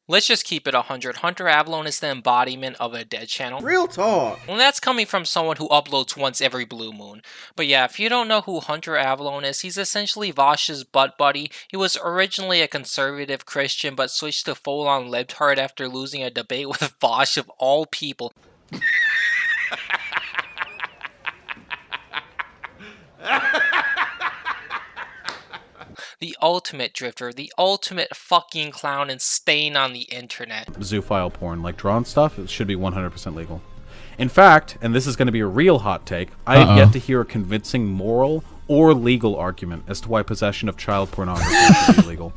Let's just keep it 100. Hunter Avallone is the embodiment of a dead channel. Real talk. Well, that's coming from someone who uploads once every blue moon. But yeah, if you don't know who Hunter Avallone is, he's essentially Vaush's butt buddy. He was originally a conservative Christian, but switched to full-on libtard after losing a debate with Vaush of all people. The ultimate drifter, the ultimate fucking clown and stain on the internet. Zoophile porn, like drawn stuff, it should be 100% legal. In fact, and this is going to be a real hot take, I have yet to hear a convincing moral or legal argument as to why possession of child pornography should be illegal.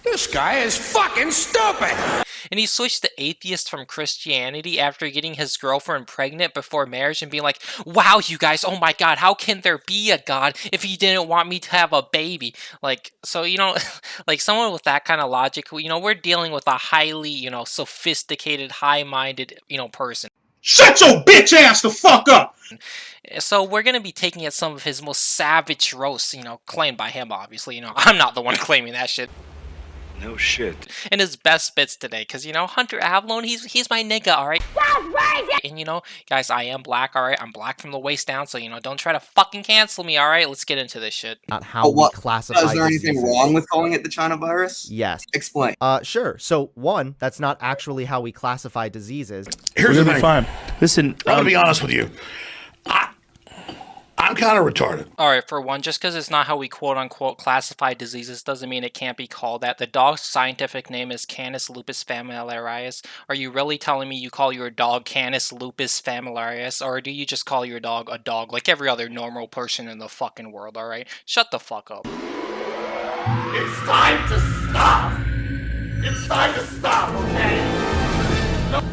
This guy is fucking stupid! And he switched to atheist from Christianity after getting his girlfriend pregnant before marriage and being like, wow, you guys, oh my god, how can there be a god if he didn't want me to have a baby? Like, so, you know, like someone with that kind of logic, you know, we're dealing with a highly, you know, sophisticated, high-minded, you know, person. Shut your bitch ass the fuck up! So we're going to be taking at some of his most savage roasts, you know, claimed by him, obviously. You know, I'm not the one claiming that shit. No shit. And his best bits today, because, you know, Hunter Avallone, he's my nigga, alright? And, you know, guys, I am black, alright? I'm black from the waist down, so, you know, don't try to fucking cancel me, alright? Let's get into this shit. Not how we classify Is there anything diseases. wrong with calling it the China virus? Yes. Explain. Sure. So, one, that's not actually how we classify diseases. Here's the thing. Fine. Listen, I'm gonna be honest with you. I'm kind of retarded. Alright, for one, just because it's not how we quote-unquote classify diseases doesn't mean it can't be called that. The dog's scientific name is Canis lupus familiaris. Are you really telling me you call your dog Canis lupus familiaris, or do you just call your dog a dog like every other normal person in the fucking world, alright? Shut the fuck up. It's time to stop! It's time to stop, okay?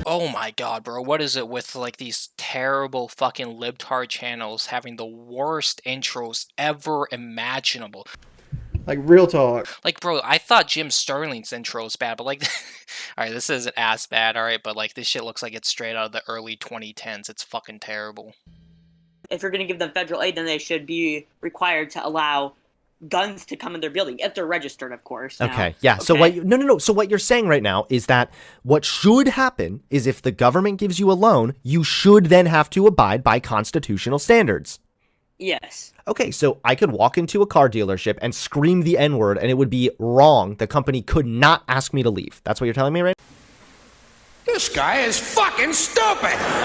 Oh my god, bro, what is it with, like, these terrible fucking libtard channels having the worst intros ever imaginable? Like, real talk. Like, bro, I thought Jim Sterling's intro was bad, but, like, alright, this isn't as bad, alright, but, like, this shit looks like it's straight out of the early 2010s. It's fucking terrible. If you're gonna give them federal aid, then they should be required to allow guns to come in their building, if they're registered, of course. Now. Okay, yeah. So what? No. So what you're saying right now is that what should happen is if the government gives you a loan, you should then have to abide by constitutional standards. Yes. Okay, so I could walk into a car dealership and scream the N-word, and it would be wrong. The company could not ask me to leave. That's what you're telling me, right? This guy is fucking stupid!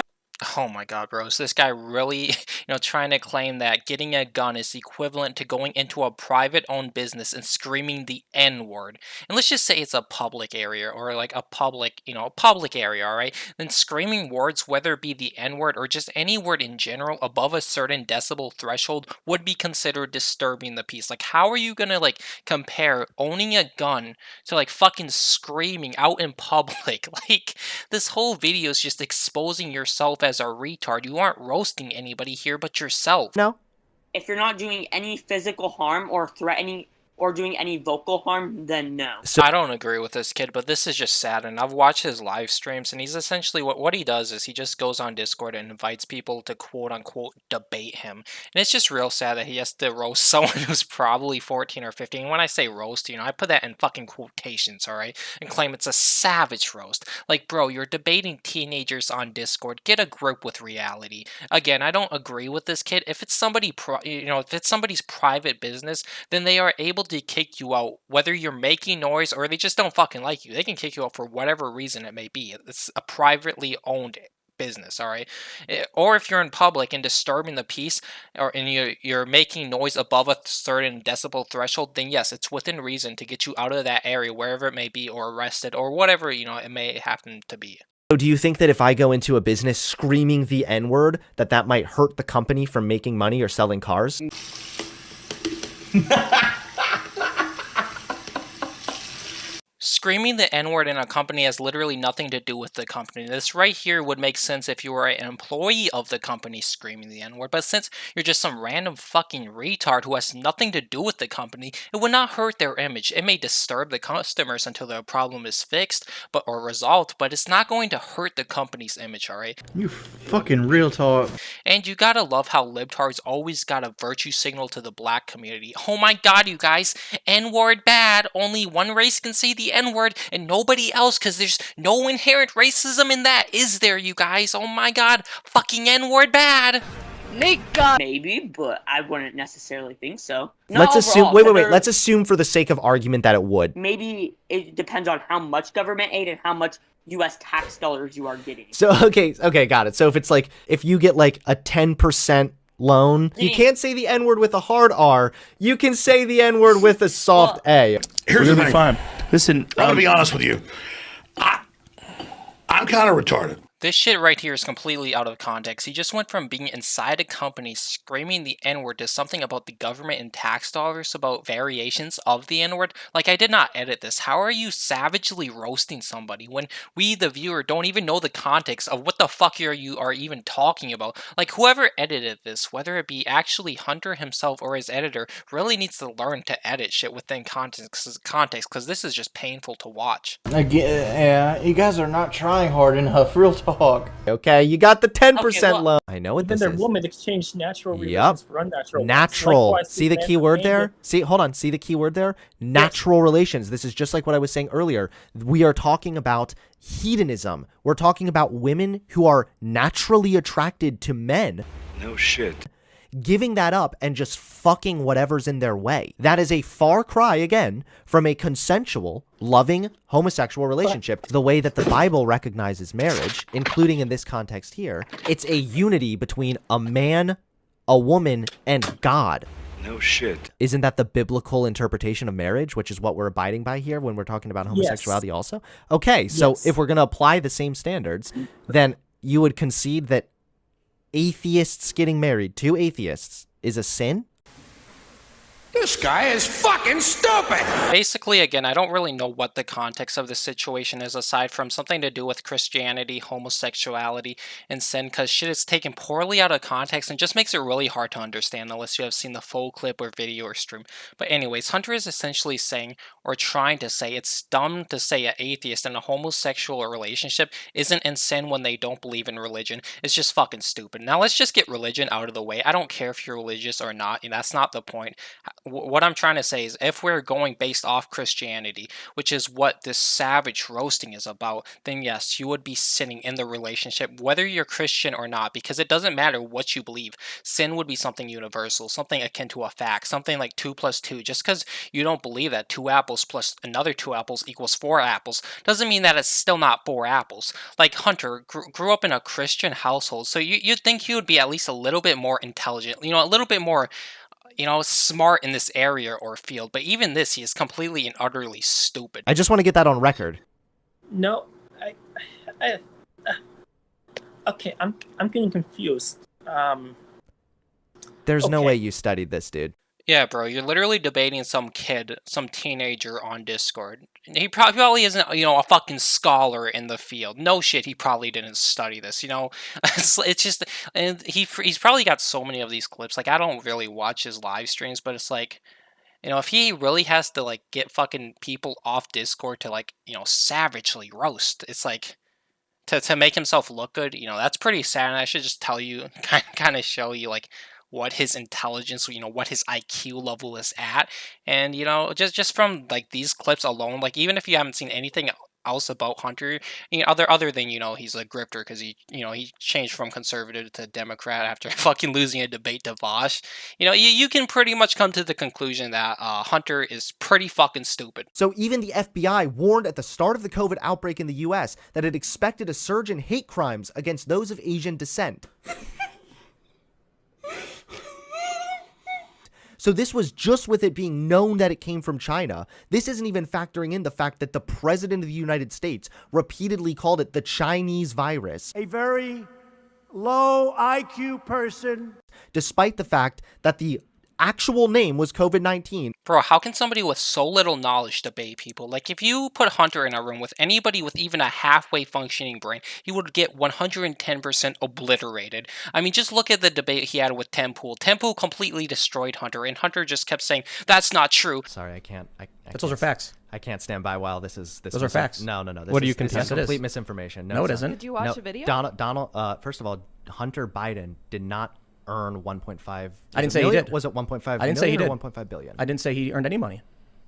Oh my god, bro, is this guy really, you know, trying to claim that getting a gun is equivalent to going into a private-owned business and screaming the N-word? And let's just say it's a public area, or like a public, you know, a public area, alright? Then screaming words, whether it be the N-word or just any word in general, above a certain decibel threshold would be considered disturbing the peace. Like, how are you gonna, like, compare owning a gun to, like, fucking screaming out in public? Like, this whole video is just exposing yourself as a retard. You aren't roasting anybody here but yourself. No. If you're not doing any physical harm or threatening or doing any vocal harm, then no. So I don't agree with this kid, but this is just sad, and I've watched his live streams, and he's essentially, what he does is he just goes on Discord and invites people to quote-unquote debate him, and it's just real sad that he has to roast someone who's probably 14 or 15. When I say roast, you know, I put that in fucking quotations, alright, and claim it's a savage roast. Like, bro, you're debating teenagers on Discord. Get a grip with reality. Again, I don't agree with this kid. If it's somebody, if it's somebody's private business, then they are able to kick you out, whether you're making noise or they just don't fucking like you. They can kick you out for whatever reason it may be. It's a privately owned business, all right? Or if you're in public and disturbing the peace, and you're making noise above a certain decibel threshold, then yes, it's within reason to get you out of that area, wherever it may be, or arrested, or whatever, you know, it may happen to be. So do you think that if I go into a business screaming the N-word, that might hurt the company from making money or selling cars? Screaming the N-word in a company has literally nothing to do with the company. This right here would make sense if you were an employee of the company screaming the N-word, but since you're just some random fucking retard who has nothing to do with the company, it would not hurt their image. It may disturb the customers until the problem is fixed or resolved, but it's not going to hurt the company's image, alright? You fucking real talk. And you gotta love how libtards always got a virtue signal to the black community. Oh my god, you guys, N-word bad, only one race can say the the N-word and nobody else because there's no inherent racism in that, is there, you guys? Oh my god, fucking N-word bad. Maybe, but I wouldn't necessarily think so. Let's assume. Wait. Let's assume for the sake of argument that it would. Maybe it depends on how much government aid and how much U.S. tax dollars you are getting. So okay, got it. So if it's like if you get like a 10% loan, you can't say the N-word with a hard R. You can say the N-word with a soft A. Here's the thing. Fine. Listen, I'm gonna be honest with you. I'm kind of retarded. This shit right here is completely out of context. He just went from being inside a company screaming the N-word to something about the government and tax dollars about variations of the N-word. Like, I did not edit this. How are you savagely roasting somebody when we, the viewer, don't even know the context of what the fuck you are even talking about? Like, whoever edited this, whether it be actually Hunter himself or his editor, really needs to learn to edit shit within context, because this is just painful to watch. yeah, you guys are not trying hard enough. Real talk. Okay, you got the 10% Okay, well, loan. I know what this is. women exchange natural relations for unnatural. Natural. See the key word there? Hold on. See the key word there? Natural relations. This is just like what I was saying earlier. We are talking about hedonism. We're talking about women who are naturally attracted to men. No shit. Giving that up and just fucking whatever's in their way. That is a far cry, again, from a consensual, loving, homosexual relationship. The way that the Bible recognizes marriage, including in this context here, it's a unity between a man, a woman, and God. No shit. Isn't that the biblical interpretation of marriage, which is what we're abiding by here when we're talking about homosexuality also? Okay, so if we're going to apply the same standards, then you would concede that atheists getting married to atheists is a sin? This guy is fucking stupid! Basically, again, I don't really know what the context of the situation is aside from something to do with Christianity, homosexuality, and sin, because shit is taken poorly out of context and just makes it really hard to understand unless you have seen the full clip or video or stream. But anyways, Hunter is essentially saying, or trying to say, it's dumb to say an atheist in a homosexual relationship isn't in sin when they don't believe in religion. It's just fucking stupid. Now let's just get religion out of the way. I don't care if you're religious or not, that's not the point. What I'm trying to say is if we're going based off Christianity, which is what this savage roasting is about, then yes, you would be sinning in the relationship, whether you're Christian or not, because it doesn't matter what you believe. Sin would be something universal, something akin to a fact, something like 2 plus 2. Just because you don't believe that 2 apples plus another 2 apples equals 4 apples doesn't mean that it's still not 4 apples. Like Hunter grew up in a Christian household, so you'd think he would be at least a little bit more intelligent, a little bit more smart in this area or field, but even this, he is completely and utterly stupid. I just want to get that on record. No, okay, I'm getting confused. There's no way you studied this, dude. Yeah, bro, you're literally debating some kid, some teenager on Discord. He probably isn't, a fucking scholar in the field. No shit, he probably didn't study this, It's just, and he's probably got so many of these clips. Like, I don't really watch his live streams, but it's like, if he really has to, like, get fucking people off Discord to, like, savagely roast, it's like, to make himself look good, that's pretty sad, and I should just tell you, kind of show you, like, what his intelligence, what his IQ level is at. And, just from, like, these clips alone, like, even if you haven't seen anything else about Hunter, other than, he's a grifter because he changed from conservative to Democrat after fucking losing a debate to Vaush, you can pretty much come to the conclusion that Hunter is pretty fucking stupid. So even the FBI warned at the start of the COVID outbreak in the US that it expected a surge in hate crimes against those of Asian descent. So this was just with it being known that it came from China. This isn't even factoring in the fact that the President of the United States repeatedly called it the Chinese virus. A very low IQ person. Despite the fact that the actual name was COVID-19. Bro, how can somebody with so little knowledge debate people? Like, if you put Hunter in a room with anybody with even a halfway functioning brain, he would get 110% obliterated. I mean, just look at the debate he had with Tempool. Tempool completely destroyed Hunter, and Hunter just kept saying, that's not true. Sorry, I can't. Those are facts. I can't stand by while this. Those are facts. No. What do you contest? This is complete misinformation. No, it isn't. Did you watch a video? Donald, first of all, Hunter Biden did not earn 1.5. I didn't say he did. Was it 1.5 I didn't say he did. 1.5 billion? I didn't say he earned any money.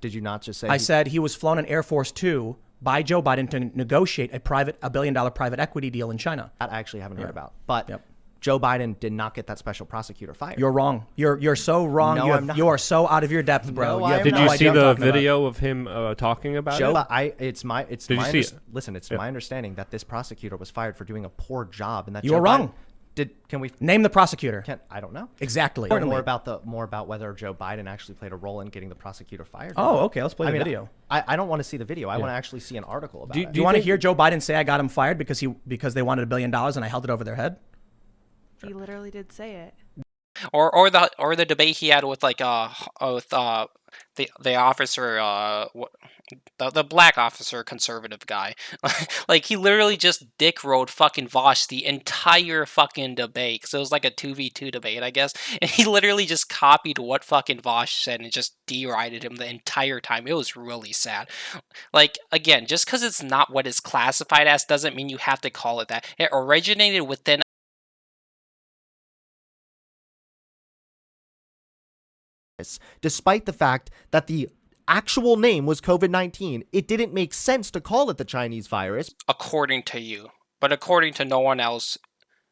Did you not just say? I said he was flown in Air Force 2 by Joe Biden to negotiate a $1 billion private equity deal in China. That I actually haven't heard about. But Joe Biden did not get that special prosecutor fired. You're wrong. You're so wrong. No, I'm not. You are so out of your depth, bro. No, Did you see the video of him talking about Joe, it? It's my understanding that this prosecutor was fired for doing a poor job, and that you are wrong. Can we name the prosecutor? I don't know. Exactly. More about whether Joe Biden actually played a role in getting the prosecutor fired. Oh, okay. Let's play the video. I don't want to see the video. I want to actually see an article about it. Do you want to hear Joe Biden say I got him fired because they wanted $1 billion and I held it over their head? He literally did say it. Or the debate he had with the officer, the black officer, conservative guy. Like, he literally just dick rode fucking Vaush the entire fucking debate, because it was like a 2v2 debate, I guess, and he literally just copied what fucking Vaush said and just derided him the entire time. It was really sad. Like, again, just because it's not what it's classified as doesn't mean you have to call it that. It originated within despite the fact that the actual name was COVID-19. It didn't make sense to call it the Chinese virus. According to you. But according to no one else,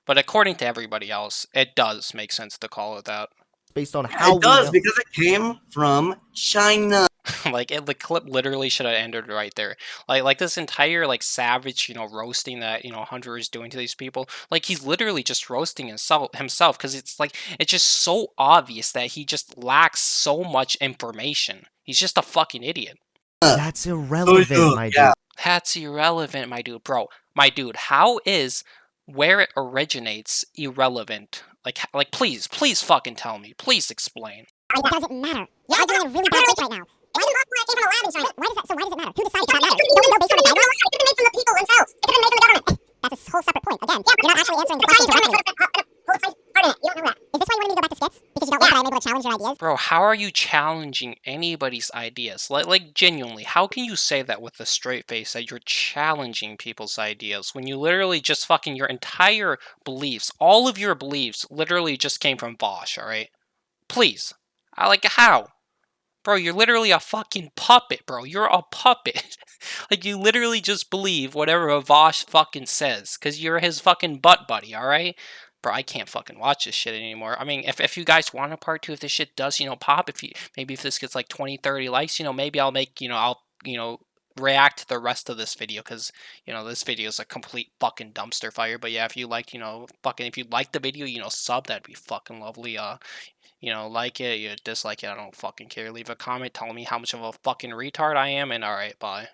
but according to everybody else, it does make sense to call it that. Based on how it does, because it came from China. The clip literally should have ended right there. Like this entire savage, roasting that Hunter is doing to these people. Like, he's literally just roasting himself because it's just so obvious that he just lacks so much information. He's just a fucking idiot. That's irrelevant, my dude. That's irrelevant, my dude, bro. My dude, how is where it originates irrelevant? Like please fucking tell me. Please explain. It doesn't matter. You're arguing a really bad case right now. Why does it matter? Who decides that matters? You don't know based on the Bible? It could have been made from the people themselves. It could have been made from the government. That's a whole separate point. Again, you're not actually answering the question directly. You don't know that. Is this why you wanted me to go back to skits? Because you don't want that I'm able to challenge your ideas? Bro, how are you challenging anybody's ideas? Like genuinely, how can you say that with a straight face that you're challenging people's ideas when you literally just fucking your entire beliefs, all of your beliefs literally just came from Vaush, alright? Please. How? Bro, you're literally a fucking puppet, bro. You're a puppet. You literally just believe whatever Vaush fucking says, because you're his fucking butt buddy, alright? Bro, I can't fucking watch this shit anymore. I mean, if you guys want a part 2, if this shit does, pop, maybe if this gets 20, 30 likes, maybe I'll make, I'll react to the rest of this video, because, this video is a complete fucking dumpster fire. But yeah, if you like, if you like the video, sub, that'd be fucking lovely. Like it, you dislike it, I don't fucking care. Leave a comment telling me how much of a fucking retard I am, and alright, bye.